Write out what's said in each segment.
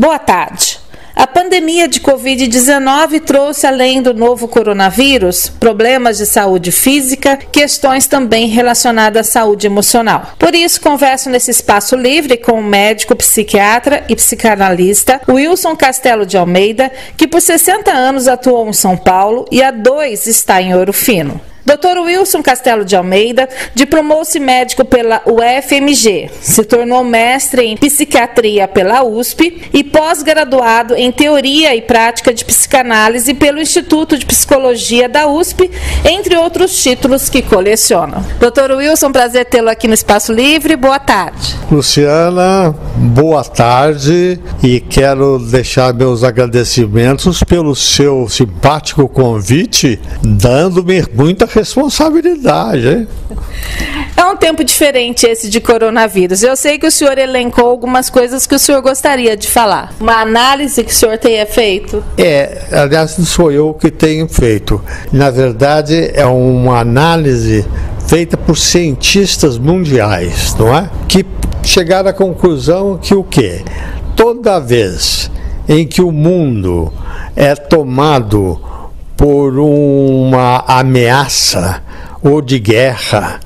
Boa tarde. A pandemia de Covid-19 trouxe, além do novo coronavírus, problemas de saúde física, questões também relacionadas à saúde emocional. Por isso, converso nesse espaço livre com o médico, psiquiatra e psicanalista Wilson Castelo de Almeida, que por 60 anos atuou em São Paulo e há 2 está em Ouro Fino. Dr. Wilson Castelo de Almeida diplomou-se médico pela UFMG, se tornou mestre em psiquiatria pela USP e pós-graduado em teoria e prática de psicanálise pelo Instituto de Psicologia da USP, entre outros títulos que coleciona. Dr. Wilson, prazer tê-lo aqui no Espaço Livre. Boa tarde. Luciana, boa tarde, e quero deixar meus agradecimentos pelo seu simpático convite, dando-me muita responsabilidade, hein? É um tempo diferente esse de coronavírus. Eu sei que o senhor elencou algumas coisas que o senhor gostaria de falar. Uma análise que o senhor tenha feito? Aliás, não sou eu que tenho feito. Na verdade, é uma análise feita por cientistas mundiais, não é? Que chegaram à conclusão que o quê? Toda vez em que o mundo é tomado por uma ameaça, ou de guerra,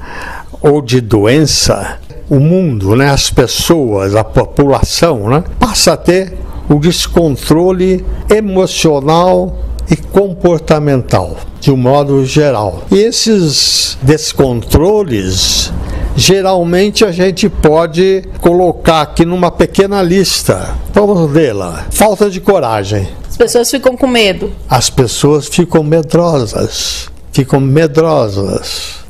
ou de doença, o mundo, né, as pessoas, a população, né, passa a ter o descontrole emocional e comportamental, de um modo geral. E esses descontroles, geralmente a gente pode colocar aqui numa pequena lista. Vamos vê-la. Falta de coragem. As pessoas ficam com medo. As pessoas ficam medrosas.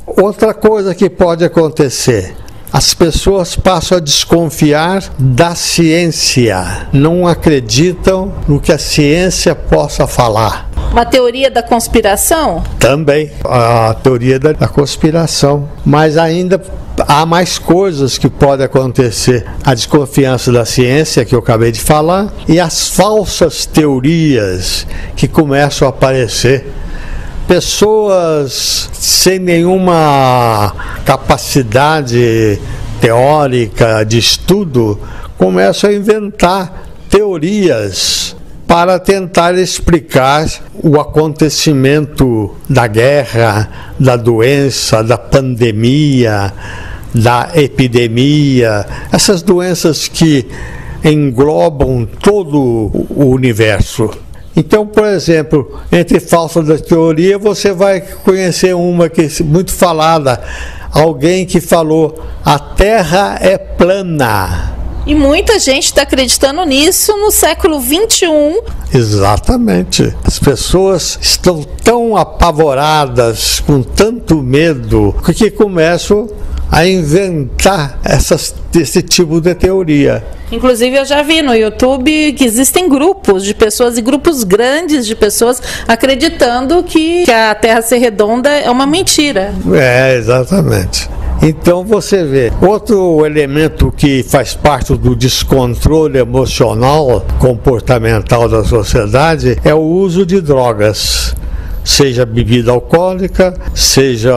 Outra coisa que pode acontecer: as pessoas passam a desconfiar da ciência. Não acreditam no que a ciência possa falar. Uma teoria da conspiração? Também, a teoria da conspiração. Mas ainda há mais coisas que podem acontecer. A desconfiança da ciência, que eu acabei de falar, e as falsas teorias que começam a aparecer. Pessoas sem nenhuma capacidade teórica de estudo começam a inventar teorias para tentar explicar o acontecimento da guerra, da doença, da pandemia, da epidemia, essas doenças que englobam todo o universo. Então, por exemplo, entre falsa da teoria, você vai conhecer uma que é muito falada, alguém que falou: a Terra é plana. E muita gente está acreditando nisso no século XXI. Exatamente. As pessoas estão tão apavoradas, com tanto medo, que começam a inventar esse tipo de teoria. Inclusive, eu já vi no YouTube que existem grupos de pessoas, e grupos grandes de pessoas, acreditando que a Terra ser redonda é uma mentira. Exatamente. Então você vê, outro elemento que faz parte do descontrole emocional, comportamental da sociedade, é o uso de drogas. Seja bebida alcoólica, seja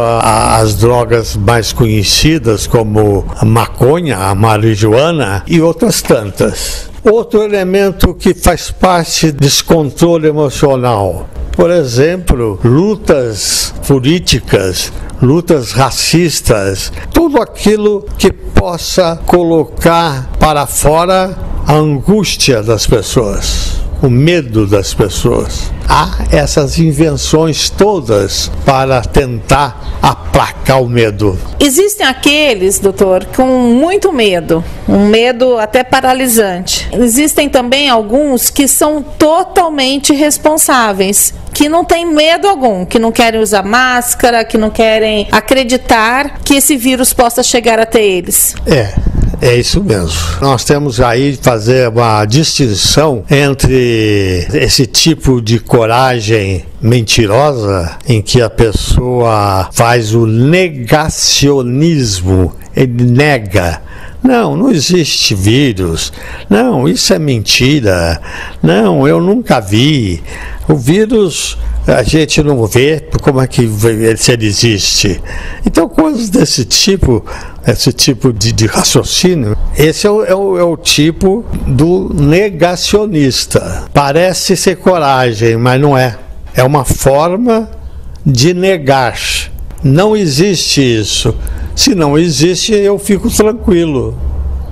as drogas mais conhecidas como a maconha, a marijuana e outras tantas. Outro elemento que faz parte do descontrole emocional, por exemplo, lutas políticas, lutas racistas, tudo aquilo que possa colocar para fora a angústia das pessoas, o medo das pessoas. Há essas invenções todas para tentar aplacar o medo. Existem aqueles, doutor, com muito medo, um medo até paralisante. Existem também alguns que são totalmente responsáveis, que não têm medo algum, que não querem usar máscara, que não querem acreditar que esse vírus possa chegar até eles. É isso mesmo. Nós temos aí de fazer uma distinção entre esse tipo de coragem mentirosa, em que a pessoa faz o negacionismo ele nega. Não existe vírus. Não, isso é mentira. Não, eu nunca vi. O vírus a gente não vê, como é que se ele existe? Então, coisas desse tipo, esse tipo de raciocínio, esse é o tipo do negacionista. Parece ser coragem, mas não é. É uma forma de negar. Não existe isso. Se não existe, eu fico tranquilo.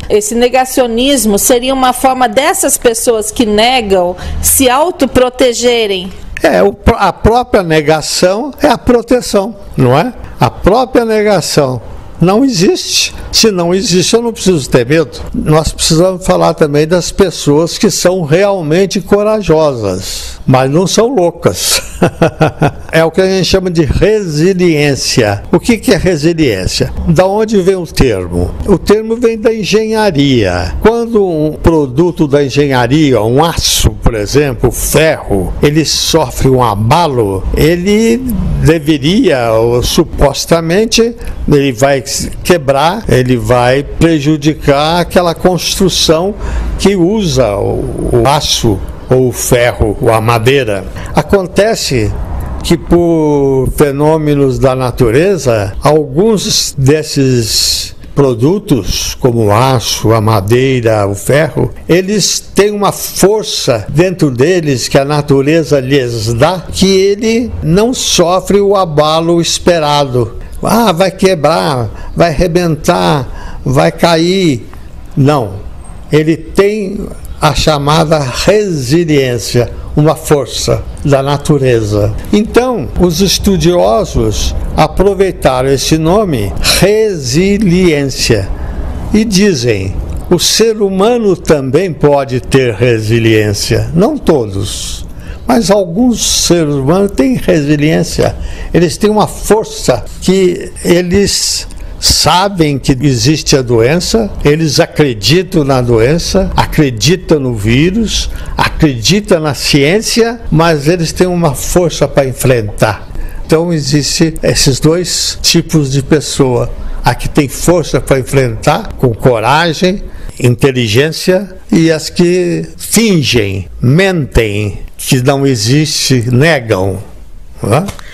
Esse negacionismo seria uma forma dessas pessoas que negam se autoprotegerem? A própria negação é a proteção, não é? A própria negação não existe. Se não existe, eu não preciso ter medo. Nós precisamos falar também das pessoas que são realmente corajosas, mas não são loucas. É o que a gente chama de resiliência. O que é resiliência? Da onde vem o termo? O termo vem da engenharia. Quando um produto da engenharia, um aço, por exemplo, ferro, ele sofre um abalo, ele deveria, ou supostamente, ele vai quebrar, ele vai prejudicar aquela construção que usa o aço ou o ferro ou a madeira. Acontece que por fenômenos da natureza, alguns desses produtos, como o aço, a madeira, o ferro, eles têm uma força dentro deles que a natureza lhes dá, que ele não sofre o abalo esperado. Vai quebrar, vai arrebentar, vai cair. Não, ele tem a chamada resiliência, uma força da natureza. Então, os estudiosos aproveitaram esse nome, resiliência, e dizem: o ser humano também pode ter resiliência. Não todos, mas alguns seres humanos têm resiliência. Eles têm uma força que eles sabem que existe a doença, eles acreditam na doença, acreditam no vírus, acreditam na ciência, mas eles têm uma força para enfrentar. Então existem esses dois tipos de pessoa: a que tem força para enfrentar, com coragem, inteligência, e as que fingem, mentem, que não existe, negam.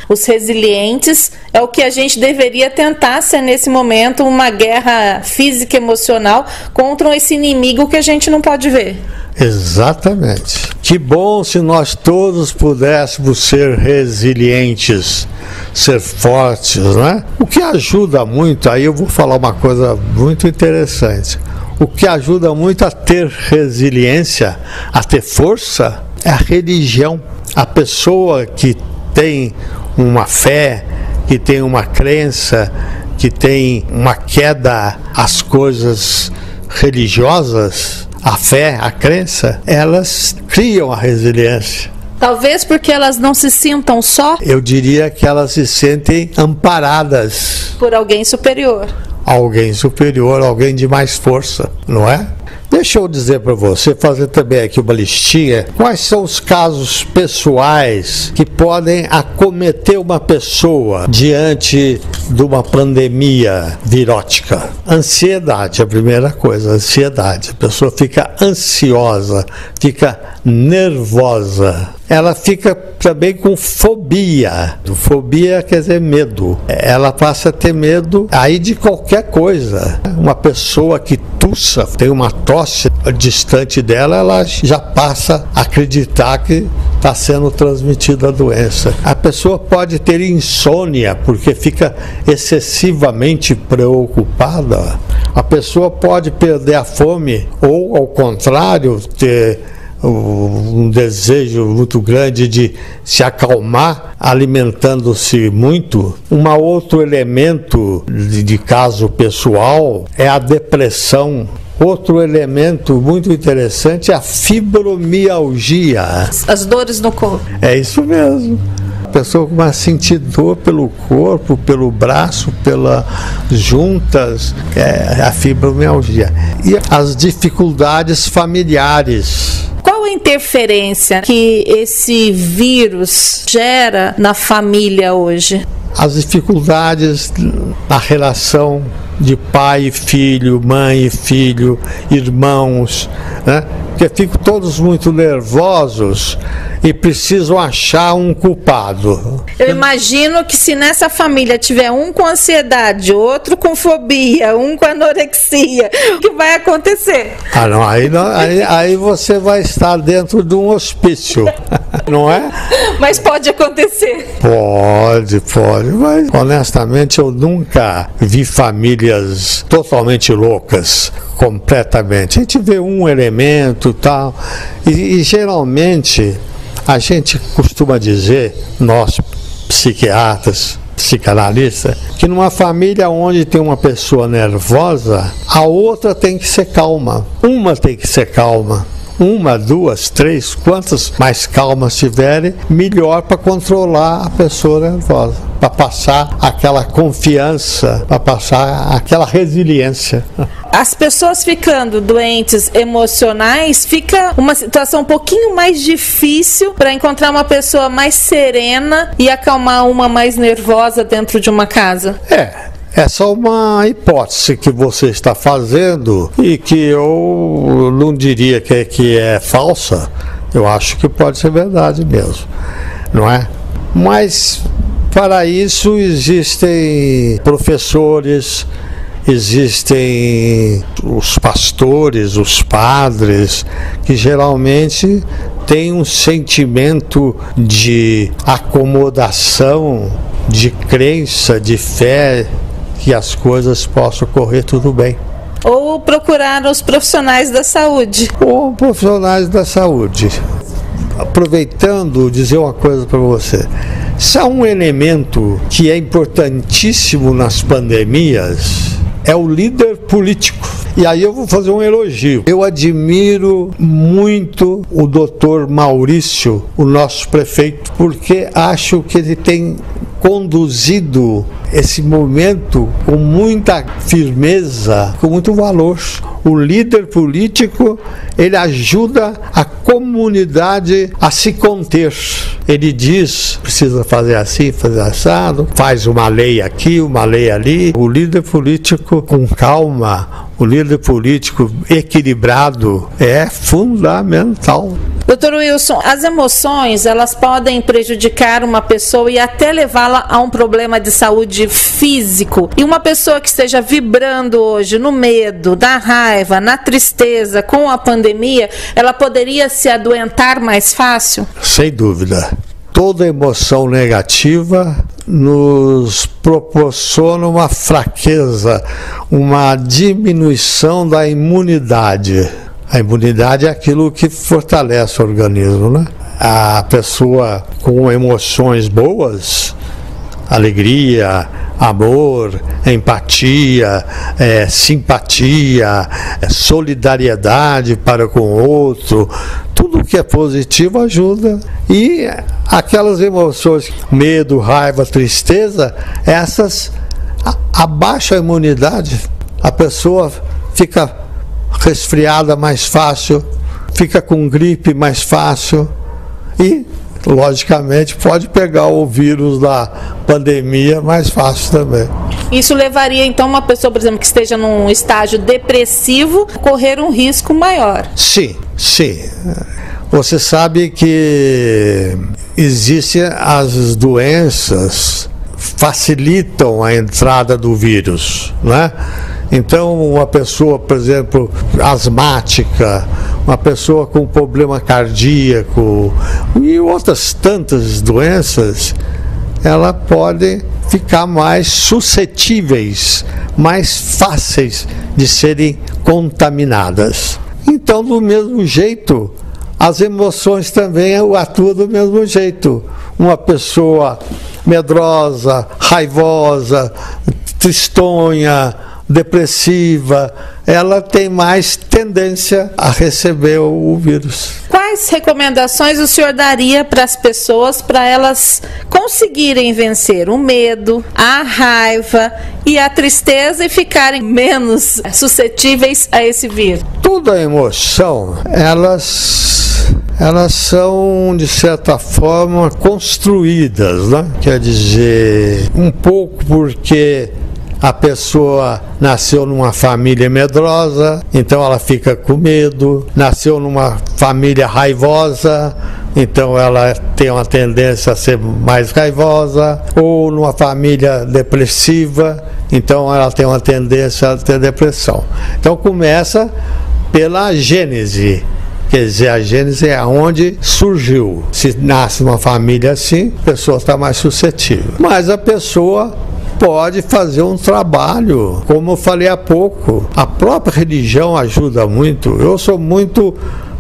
Os resilientes é o que a gente deveria tentar ser nesse momento, uma guerra física e emocional contra esse inimigo que a gente não pode ver. Exatamente. Que bom se nós todos pudéssemos ser resilientes, ser fortes, né? O que ajuda muito, aí eu vou falar uma coisa muito interessante. O que ajuda muito a ter resiliência, a ter força, é a religião. A pessoa que tem uma fé, que tem uma crença, que tem uma queda às coisas religiosas, a fé, a crença, elas criam a resiliência. Talvez porque elas não se sintam só? Eu diria que elas se sentem amparadas por alguém superior. Alguém superior, alguém de mais força, não é? Deixa eu dizer para você, fazer também aqui uma listinha, quais são os casos pessoais que podem acometer uma pessoa diante de uma pandemia virótica. Ansiedade, a primeira coisa, ansiedade. A pessoa fica ansiosa, fica nervosa. Ela fica também com fobia. Fobia quer dizer medo. Ela passa a ter medo aí de qualquer coisa. Uma pessoa que tussa, tem uma tosse distante dela, ela já passa a acreditar que está sendo transmitida a doença. A pessoa pode ter insônia porque fica excessivamente preocupada. A pessoa pode perder a fome ou, ao contrário, ter um desejo muito grande de se acalmar, alimentando-se muito. Um outro elemento de caso pessoal é a depressão. Outro elemento muito interessante é a fibromialgia. As dores no corpo. É isso mesmo. A pessoa começa a sentir dor pelo corpo, pelo braço, pelas juntas, é a fibromialgia. E as dificuldades familiares. Qual a interferência que esse vírus gera na família hoje? As dificuldades na relação de pai e filho, mãe e filho, irmãos, né? Porque ficam todos muito nervosos e precisam achar um culpado. Eu imagino que se nessa família tiver um com ansiedade, outro com fobia, um com anorexia, o que vai acontecer? Não, aí você vai estar dentro de um hospício, não é? Mas pode acontecer. Pode, mas honestamente eu nunca vi famílias totalmente loucas, completamente. A gente vê um elemento e tal, e geralmente a gente costuma dizer, nós psiquiatras, psicanalistas, que numa família onde tem uma pessoa nervosa, a outra tem que ser calma. Uma tem que ser calma. Uma, duas, três, quantas mais calmas tiverem, melhor para controlar a pessoa nervosa, para passar aquela confiança, para passar aquela resiliência. As pessoas ficando doentes emocionais, fica uma situação um pouquinho mais difícil para encontrar uma pessoa mais serena e acalmar uma mais nervosa dentro de uma casa. É só uma hipótese que você está fazendo e que eu não diria que é falsa. Eu acho que pode ser verdade mesmo, não é? Mas para isso existem professores, existem os pastores, os padres, que geralmente têm um sentimento de acomodação, de crença, de fé, que as coisas possam correr tudo bem. Ou procurar os profissionais da saúde. Ou profissionais da saúde. Aproveitando, dizer uma coisa para você. Se há um elemento que é importantíssimo nas pandemias, é o líder político. E aí eu vou fazer um elogio. Eu admiro muito o doutor Maurício, o nosso prefeito, porque acho que ele tem conduzido esse momento com muita firmeza, com muito valor. O líder político, ele ajuda a comunidade a se conter. Ele diz, precisa fazer assim, fazer assado, faz uma lei aqui, uma lei ali. O líder político com calma, o líder político equilibrado é fundamental. Doutor Wilson, as emoções, elas podem prejudicar uma pessoa e até levá-la a um problema de saúde físico. E uma pessoa que esteja vibrando hoje no medo, na raiva, na tristeza, com a pandemia, ela poderia se adoentar mais fácil? Sem dúvida. Toda emoção negativa nos proporciona uma fraqueza, uma diminuição da imunidade. A imunidade é aquilo que fortalece o organismo, né? A pessoa com emoções boas, alegria, amor, empatia, simpatia, solidariedade para com o outro, tudo que é positivo ajuda. E aquelas emoções, medo, raiva, tristeza, essas abaixam a imunidade, a pessoa fica resfriada mais fácil, fica com gripe mais fácil e, logicamente, pode pegar o vírus da pandemia mais fácil também. Isso levaria, então, uma pessoa, por exemplo, que esteja num estágio depressivo, a correr um risco maior? Sim. Você sabe que existem as doenças facilitam a entrada do vírus, né? Então, uma pessoa, por exemplo, asmática, uma pessoa com problema cardíaco e outras tantas doenças, ela pode ficar mais suscetíveis, mais fáceis de serem contaminadas. Então, do mesmo jeito, as emoções também atuam do mesmo jeito. Uma pessoa medrosa, raivosa, tristonha, depressiva, ela tem mais tendência a receber o vírus. Quais recomendações o senhor daria para as pessoas para elas conseguirem vencer o medo, a raiva e a tristeza e ficarem menos suscetíveis a esse vírus? Toda emoção, elas são, de certa forma, construídas, né? Quer dizer, um pouco porque A pessoa nasceu numa família medrosa, então ela fica com medo. Nasceu numa família raivosa, então ela tem uma tendência a ser mais raivosa. Ou numa família depressiva, então ela tem uma tendência a ter depressão. Então começa pela gênese. Quer dizer, a gênese é onde surgiu. Se nasce numa família assim, a pessoa está mais suscetível. Mas a pessoa pode fazer um trabalho, como eu falei há pouco. A própria religião ajuda muito. Eu sou muito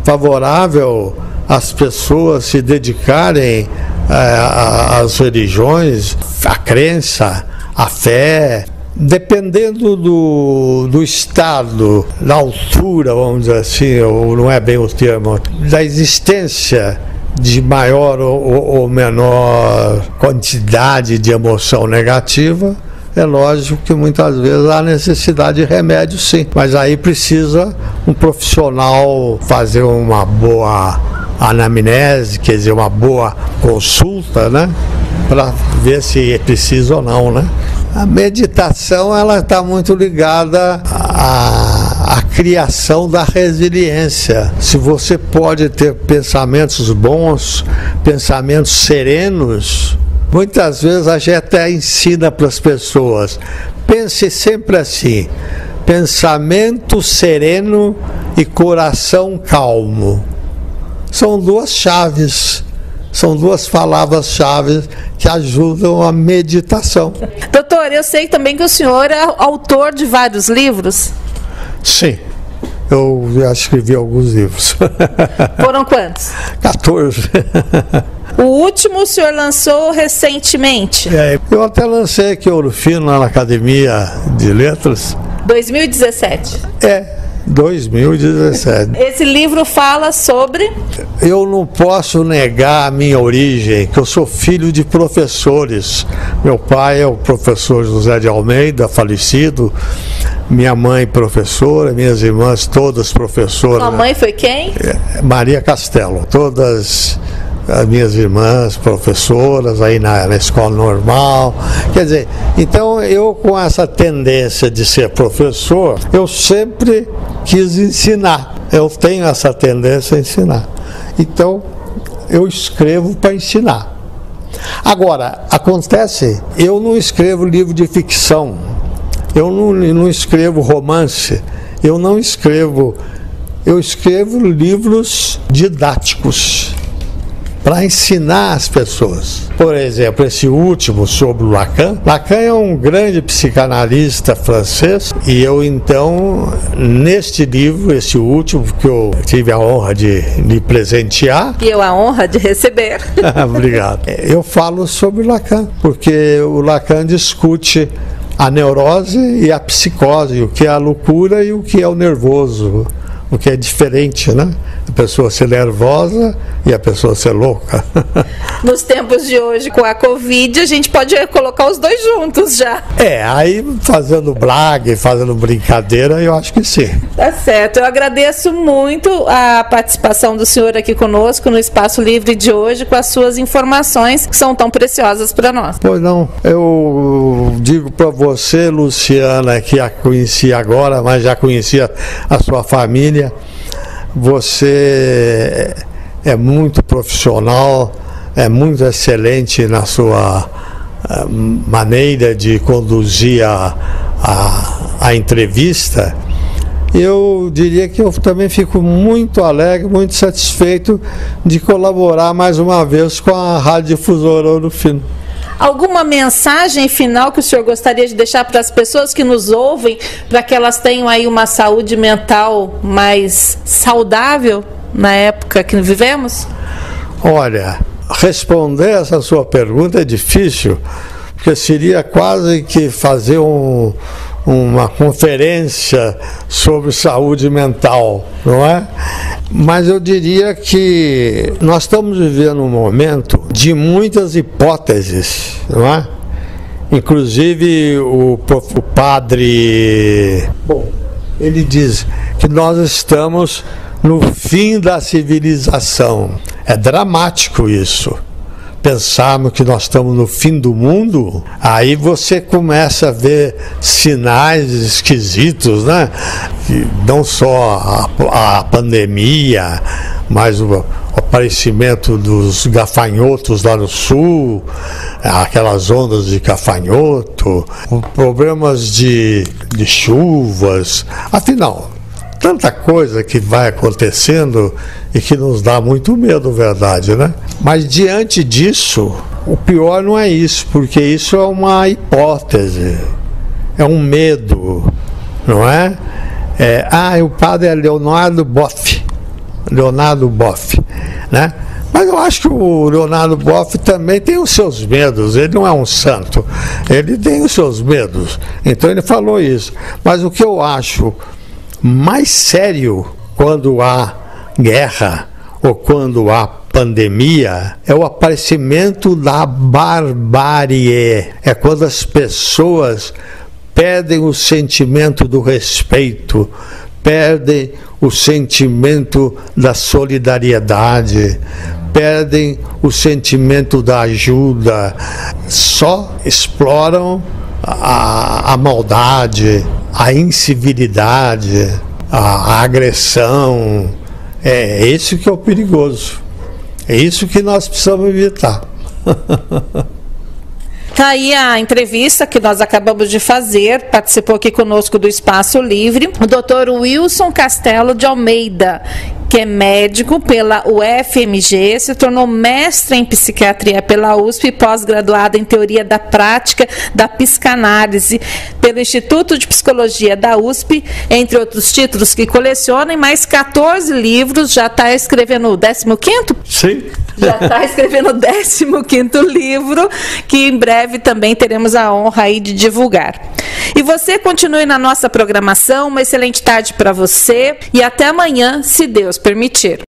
favorável às pessoas se dedicarem às religiões, à crença, à fé. Dependendo do estado, da altura, vamos dizer assim, ou não é bem o termo, da existência de maior ou menor quantidade de emoção negativa, é lógico que muitas vezes há necessidade de remédio, sim. Mas aí precisa um profissional fazer uma boa anamnese, quer dizer, uma boa consulta, né? Para ver se é preciso ou não, né? A meditação, ela está muito ligada à criação da resiliência. Se você pode ter pensamentos bons, pensamentos serenos, muitas vezes a gente até ensina para as pessoas, pense sempre assim: pensamento sereno e coração calmo. São duas chaves. São duas palavras-chave que ajudam a meditação. Doutor, eu sei também que o senhor é autor de vários livros. Sim, eu já escrevi alguns livros. Foram quantos? 14. O último o senhor lançou recentemente. Eu até lancei aqui Ouro Fino na Academia de Letras. 2017. 2017. Esse livro fala sobre... Eu não posso negar a minha origem, que eu sou filho de professores. Meu pai é o professor José de Almeida, falecido. Minha mãe professora, minhas irmãs todas professoras. Sua mãe foi quem? Maria Castelo. Todas as minhas irmãs professoras aí na escola normal. Quer dizer, então eu, com essa tendência de ser professor, eu sempre quis ensinar. Eu tenho essa tendência a ensinar. Então eu escrevo para ensinar. Agora, acontece, eu não escrevo livro de ficção, eu não escrevo romance, eu escrevo livros didáticos para ensinar as pessoas. Por exemplo, esse último sobre o Lacan. Lacan é um grande psicanalista francês, e eu então, neste livro, esse último, que eu tive a honra de lhe presentear. E eu a honra de receber. Obrigado. Eu falo sobre Lacan, porque o Lacan discute a neurose e a psicose, o que é a loucura e o que é o nervoso. O que é diferente, né? A pessoa ser nervosa e a pessoa ser louca. Nos tempos de hoje, com a Covid, a gente pode colocar os dois juntos já. Aí fazendo blague, fazendo brincadeira, eu acho que sim. Tá certo. Eu agradeço muito a participação do senhor aqui conosco no Espaço Livre de hoje, com as suas informações que são tão preciosas para nós. Pois não. Eu digo para você, Luciana, que a conheci agora, mas já conhecia a sua família. Você é muito profissional, é muito excelente na sua maneira de conduzir a entrevista. Eu diria que eu também fico muito alegre, muito satisfeito de colaborar mais uma vez com a Rádio Difusora Ouro Fino. Alguma mensagem final que o senhor gostaria de deixar para as pessoas que nos ouvem, para que elas tenham aí uma saúde mental mais saudável na época que vivemos? Olha, responder essa sua pergunta é difícil, porque seria quase que fazer uma conferência sobre saúde mental, não é? Mas eu diria que nós estamos vivendo um momento de muitas hipóteses, não é? Inclusive o padre, ele diz que nós estamos no fim da civilização. É dramático isso, pensarmos que nós estamos no fim do mundo, aí você começa a ver sinais esquisitos, né? Não só a pandemia, mas o aparecimento dos gafanhotos lá no sul, aquelas ondas de gafanhoto, problemas de chuvas, afinal, tanta coisa que vai acontecendo e que nos dá muito medo, verdade, né? Mas diante disso, o pior não é isso, porque isso é uma hipótese, é um medo, não é? O padre é Leonardo Boff, né? Mas eu acho que o Leonardo Boff também tem os seus medos, ele não é um santo, ele tem os seus medos, então ele falou isso. Mas o que eu acho mais sério quando há guerra ou quando há pandemia é o aparecimento da barbárie, é quando as pessoas perdem o sentimento do respeito, perdem o sentimento da solidariedade, perdem o sentimento da ajuda, só exploram a maldade, a incivilidade, a agressão. É isso que é o perigoso. É isso que nós precisamos evitar. Tá aí a entrevista que nós acabamos de fazer, participou aqui conosco do Espaço Livre, o Dr. Wilson Castelo de Almeida, que é médico pela UFMG, se tornou mestre em psiquiatria pela USP e pós-graduado em teoria da prática da psicanálise pelo Instituto de Psicologia da USP, entre outros títulos que coleciona, e mais 14 livros, já está escrevendo o 15º? Sim. Já está escrevendo o 15º livro, que em breve também teremos a honra aí de divulgar. E você continue na nossa programação, uma excelente tarde para você e até amanhã, se Deus permitir.